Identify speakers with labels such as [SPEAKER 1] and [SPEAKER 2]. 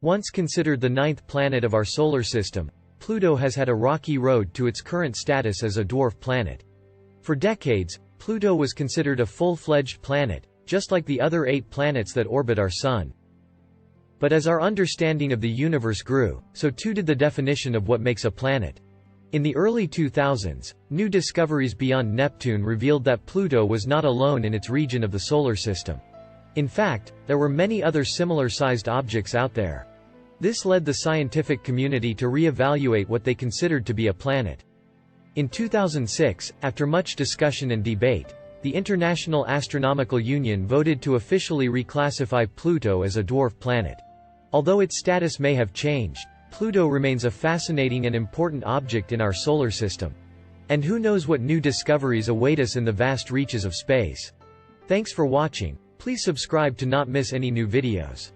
[SPEAKER 1] Once considered the ninth planet of our solar system, Pluto has had a rocky road to its current status as a dwarf planet. For decades, Pluto was considered a full-fledged planet, just like the other 8 planets that orbit our Sun. But as our understanding of the universe grew, so too did the definition of what makes a planet. In the early 2000s, new discoveries beyond Neptune revealed that Pluto was not alone in its region of the solar system. In fact, there were many other similar-sized objects out there. This led the scientific community to re-evaluate what they considered to be a planet. In 2006, after much discussion and debate, the International Astronomical Union voted to officially reclassify Pluto as a dwarf planet. Although its status may have changed, Pluto remains a fascinating and important object in our solar system. And who knows what new discoveries await us in the vast reaches of space. Thanks for watching. Please subscribe to not miss any new videos.